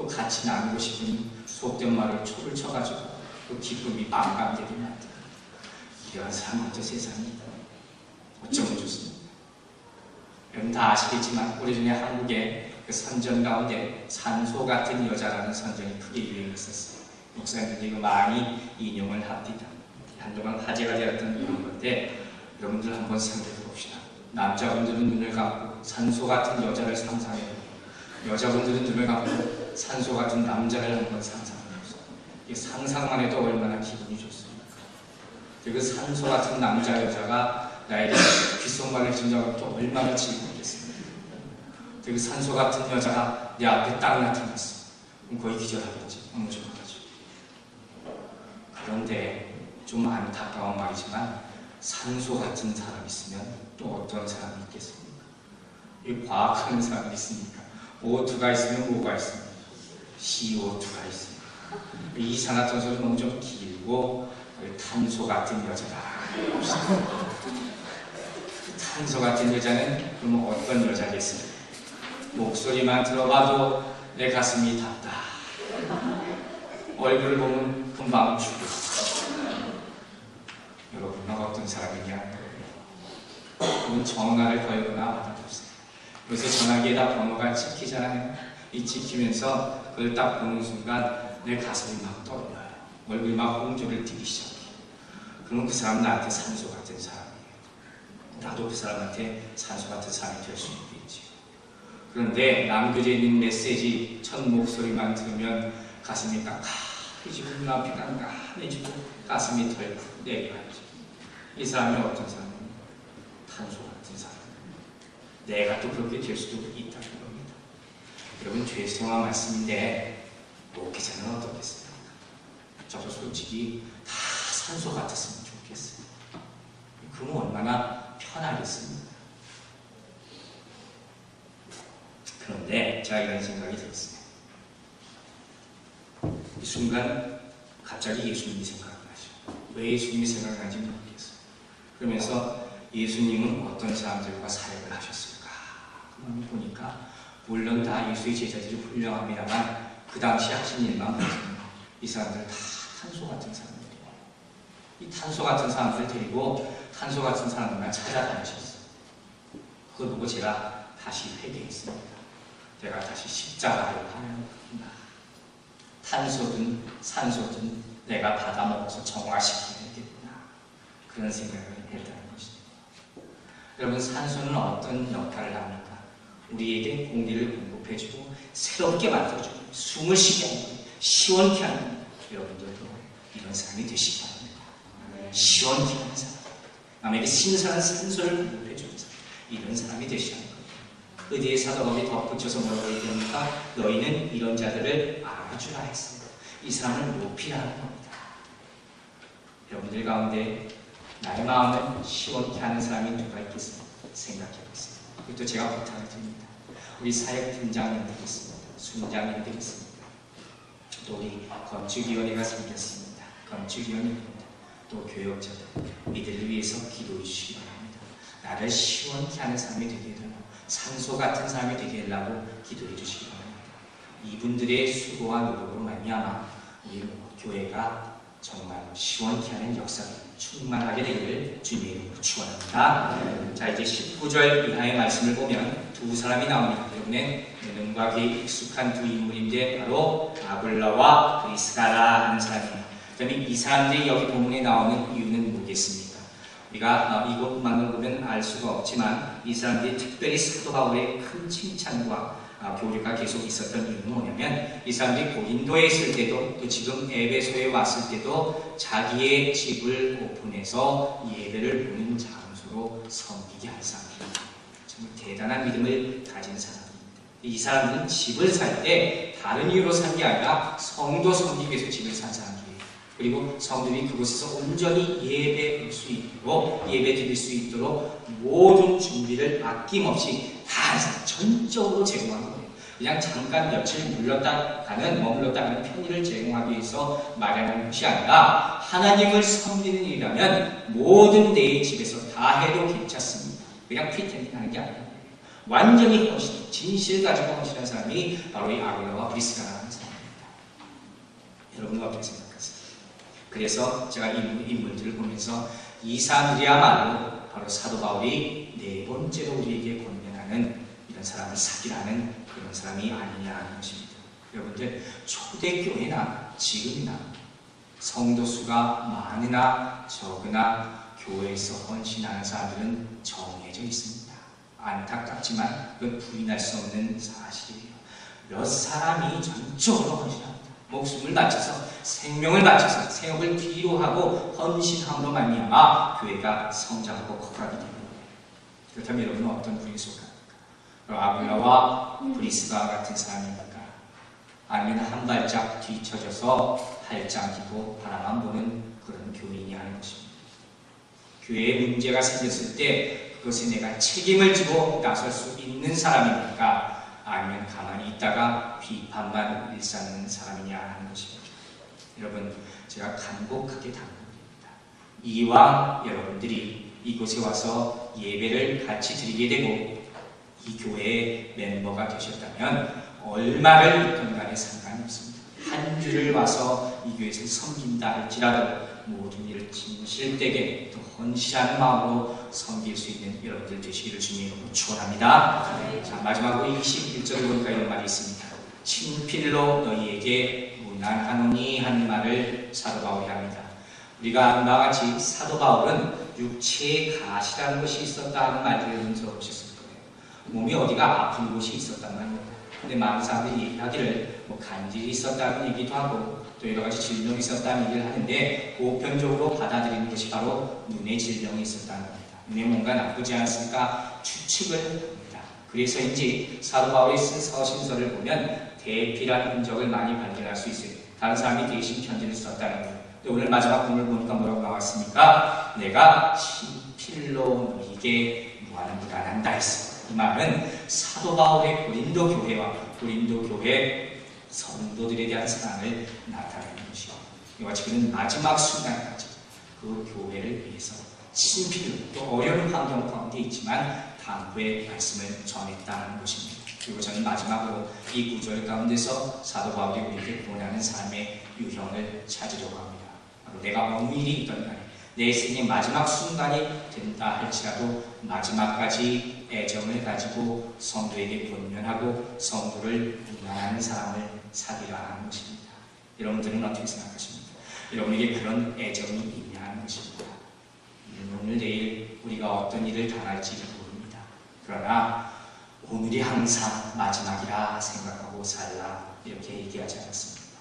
같이 나누고 싶은 속된 말을 초를 쳐가지고 또 기쁨이 반감되게 만드는 이런 사람은 또 세상에 어쩌면 좋습니다. 여러분 다 아시겠지만 오래전에 한국의 그 선전 가운데 산소 같은 여자라는 선전이 크게 유행했었어요. 목사님들이 이거 많이 인용을 합니다. 한동안 화제가 되었던 이런 건데 여러분들 한번 생각해 봅시다. 남자분들은 눈을 감고 산소 같은 여자를 상상해보고 여자분들은 눈을 감고 산소 같은 남자를 한번 상상해보세요. 이 상상만 해도 얼마나 기분이 좋습니까? 그 산소 같은 남자 여자가 나에게 귓속말을 진정하면 또 얼마나 즐겁겠습니까? 그 산소 같은 여자가 내 앞에 딱 나타났어. 그럼 거의 기절하겠지. 너무 좋아가지고. 그런데 좀 안타까운 말이지만 산소 같은 사람 있으면 또 어떤 사람이 있겠습니까? 이 과학하는 사람이 있습니까? O2가 있으면 뭐가 있습니까? CO2가 있습니다. 이산화탄소는 너무 좀 길고 탄소 같은 여자가 탄소 같은 여자는 그럼 어떤 여자겠습니까? 목소리만 들어봐도 내 가슴이 답다. 얼굴을 보면 금방 죽겠어. 여러분은 어떤 사람이냐? 그건 전화를 걸거나 받아보세요. 요새 전화기에다 번호가 찍히잖아요. 이 찍히면서 그걸 딱 보는 순간 내 가슴이 막 떨려요. 얼굴이 막 홍조를 띠기 시작해요. 그럼 그 사람은 나한테 산소 같은 사람이에요. 나도 그 사람한테 산소 같은 사람이 될 수 있겠지. 그런데 남겨져 있는 메시지 첫 목소리만 들으면 가슴이 깜깜해지고 눈앞이 깜깜해지고 가슴이 덜컥 내려가죠. 이 사람이 어떤 사람입니까? 탄소 같은 사람. 내가 또 그렇게 될 수도 있다는 겁니다. 여러분 죄송한 말씀인데 목회자는 어떻겠습니까? 저도 솔직히 다 산소 같았으면 좋겠어요. 그럼 얼마나 편하겠습니까? 그런데 제가 이런 생각이 들었어요. 이 순간 갑자기 예수님이 생각나죠. 왜 예수님이 생각나는지 모르겠어요. 그러면서 예수님은 어떤 사람들과 사역을 하셨을까? 보니까 물론 다 예수의 제자들이 훌륭합니다만 그 당시 하신 일만 보면 이 사람들 다 탄소 같은 사람들이에요. 이 탄소 같은 사람들 데리고 탄소 같은 사람들만 찾아다니셨어요. 그걸 보고 제가 다시 회개했습니다. 제가 다시 십자가를 바라봅니다. 탄소든 산소든 내가 받아먹어서 정화시켜야겠구나. 그런 생각을 했다는 것입니다. 여러분 산소는 어떤 역할을 합니까? 우리에게 공기를 공급해주고 새롭게 만들어주고 숨을 쉬게 하고 시원케 하는 겁니다. 여러분들도 이런 사람이 되시기 바랍니다. 시원케 하는 사람, 남에게 신선한 산소를 공급해주는 사람, 이런 사람이 되시는 겁니다. 의대의 사도바울이 덧붙여서 뭐라고 얘기합니까? 너희는 이런 자들을 알아주라 했습니다. 이 사람을 높이라는 겁니다. 여러분들 가운데 나의 마음을 시원케 하는 사람이 누가 있겠습니까? 생각해보세요. 그리고 또 제가 부탁을 드립니다. 우리 사역팀장님들이 있습니다. 순장님들이 있습니다. 또 우리 건축위원회가 생겼습니다. 건축위원회입니다. 또 교역자들, 이들을 위해서 기도해 주시기 바랍니다. 나를 시원케 하는 사람이 되게 해달라고, 산소 같은 사람이 되게 해달라고 기도해 주시기 바랍니다. 이분들의 수고와 노력으로 말미암아 우리 교회가 정말 시원케 하는 역사를 충만하게 되기를 주님의 이름으로 축원합니다. 자, 이제 19절 이하의 말씀을 보면 두 사람이 나옵니다. 여러분의 능과 귀에 익숙한 두 인물인데 바로 아굴라와 브리스가라 하는 사람입니다. 그러면 이 사람들이 여기 본문에 나오는 이유는 뭐겠습니까? 우리가 이것만을 보면 알 수가 없지만 이 사람들이 특별히 사도 바울의 큰 칭찬과 교류가 계속 있었던 이유는 뭐냐면 이 사람들이 고린도에 있을 때도 또 지금 에베소에 왔을 때도 자기의 집을 오픈해서 예배를 보는 장소로 섬기게 한 사람입니다. 정말 대단한 믿음을 가진 사람입니다. 이 사람들은 집을 살 때 다른 이유로 산 게 아니라 성도 섬기기 위해서 집을 산 사람들이에요. 그리고 성도들이 그곳에서 온전히 예배할 수 있도록, 예배 드릴 수 있도록 모든 준비를 아낌없이 다 전적으로 제공한 거예요. 그냥 잠깐 며칠 머물렀다가는 편의를 제공하기 위해서 마련한 것이 아니라 하나님을 섬기는 일이라면 모든 내 집에서 다 해도 괜찮습니다. 그냥 프리텐딩 하는 게 아니에요. 완전히 헌신. 진실 가지고 헌신한 사람이 바로 이 아굴라와 브리스가라는 사람입니다. 여러분은 어떻게 생각하세요? 그래서 제가 이 인물들을 보면서 이 사람들이야말로 바로 사도 바울이 네 번째로 우리에게 권면하는 이런 사람을 사귀라는 그런 사람이 아니냐는 것입니다. 여러분들, 초대교회나 지금이나 성도 수가 많으나 적으나 교회에서 헌신하는 사람들은 정해져 있습니다. 안타깝지만 그건 부인할 수 없는 사실이에요. 몇 사람이 전적으로 헌신합니다. 목숨을 바쳐서, 생명을 바쳐서, 생업을 뒤로 하고 헌신함으로 말미암아 교회가 성장하고 커가게 됩니다. 그렇다면 여러분은 어떤 분이 속합니까? 아굴라와 브리스가 같은 사람입니까? 아니면 한 발짝 뒤쳐져서 할장기고 바라만 보는 그런 교인이 하는 것입니다. 교회에 문제가 생겼을 때 그것에 내가 책임을 지고 나설 수 있는 사람입니까? 아니면 가만히 있다가 비판만 일삼는 사람이냐 하는 것입니다. 여러분, 제가 간곡하게 당부드립니다. 이왕 여러분들이 이곳에 와서 예배를 같이 드리게 되고 이 교회의 멤버가 되셨다면 얼마를 입던 간에 상관이 없습니다. 한 주를 와서 이 교회에서 섬긴다 할지라도 모든 일을 진실되게 또 헌신하는 마음으로 섬길 수 있는 여러분들 되시기를 주님의 이름으로 축원합니다. 자, 마지막으로 21절을 보니까 이런 말이 있습니다. 친필로 너희에게 문안하노니 하는 말을 사도 바울이 합니다. 우리가 아는 바와 같이 사도 바울은 육체에 가시라는 것이 있었다는 말들을 들어보셨을 거예요. 몸이 어디가 아픈 곳이 있었단 말입니다. 근데 많은 사람들이 얘기하기를 간질이 있었다는 얘기도 하고 또 여러 가지 질병이 있었다는 얘기를 하는데 보편적으로 받아들이는 것이 바로 눈의 질병이 있었다는 겁니다. 눈에 뭔가 나쁘지 않습니까? 추측을 합니다. 그래서인지 사도 바울이 쓴 서신서를 보면 대피라는 흔적을 많이 발견할 수 있어요. 다른 사람이 대신 편지를 썼다는 거예요. 오늘 마지막 본문을 보니까 뭐라고 나왔습니까? 내가 친필로 너희에게 무한한다 했습니다. 이 말은 사도 바울의 고린도 교회와 고린도 교회 성도들에 대한 사랑을 나타내는 것이요. 이와 같이 그는 마지막 순간까지 그 교회를 위해서 친필로 또 어려운 환경 가운데 있지만 당부의 말씀을 전했다는 것입니다. 그리고 저는 마지막으로 이 구절 가운데서 사도 바울이 우리에게 권하는 삶의 유형을 찾으려고 합니다. 바로 내가 엄밀히 있던 간에 내 생의 마지막 순간이 된다 할지라도 마지막까지 애정을 가지고 성도에게 권면하고 성도를 운항하는 사람을 사귀라 하는 것입니다. 여러분들은 어떻게 생각하십니까? 여러분에게 그런 애정이 있냐 하는 것입니다. 오늘 내일 우리가 어떤 일을 당할지 모릅니다. 그러나 오늘이 항상 마지막이라 생각하고 살라 이렇게 얘기하지 않았습니다.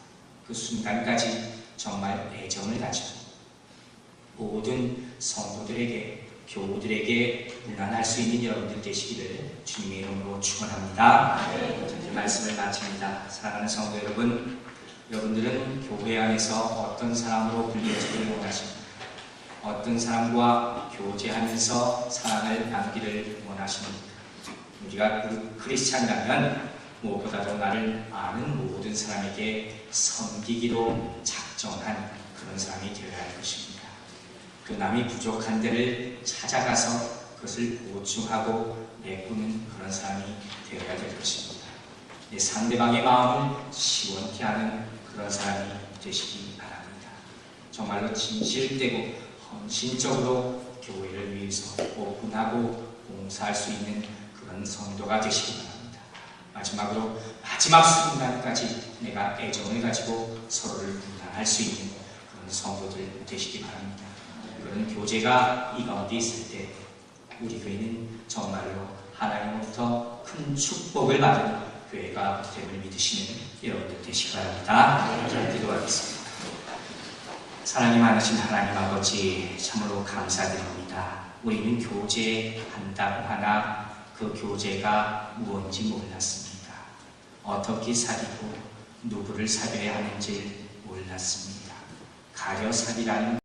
그 순간까지 정말 애정을 가지고 모든 성도들에게 교우들에게 무난할 수 있는 여러분들 되시기를 주님의 이름으로 축원합니다. 이 말씀을 마칩니다. 사랑하는 성도 여러분, 여러분들은 교회 안에서 어떤 사람으로 불려지기를 원하십니까? 어떤 사람과 교제하면서 사랑을 나누기를 원하십니까? 우리가 크리스찬이라면 무엇보다도 나를 아는 모든 사람에게 섬기기로 작정한 그런 사람이 되어야 할 것입니다. 그 남이 부족한 데를 찾아가서 그것을 보충하고 메꾸는 그런 사람이 되어야 될 것입니다. 내 상대방의 마음을 시원케 하는 그런 사람이 되시기 바랍니다. 정말로 진실되고 헌신적으로 교회를 위해서 오픈하고 봉사할 수 있는 그런 성도가 되시기 바랍니다. 마지막으로 마지막 순간까지 내가 애정을 가지고 서로를 분단할 수 있는 그런 성도들 되시기 바랍니다. 그런 교제가 이 가운데 있을 때 우리 교회는 정말로 하나님으로부터 큰 축복을 받은 교회가 됨을 믿으시는 여러분들 되시기 바랍니다. 자, 기도하겠습니다. 사랑이 많으신 하나님 아버지, 참으로 감사드립니다. 우리는 교제한다고 하나 그 교제가 무엇인지 몰랐습니다. 어떻게 사귀고 누구를 사귀어야 하는지 몰랐습니다. 가려 사귀라는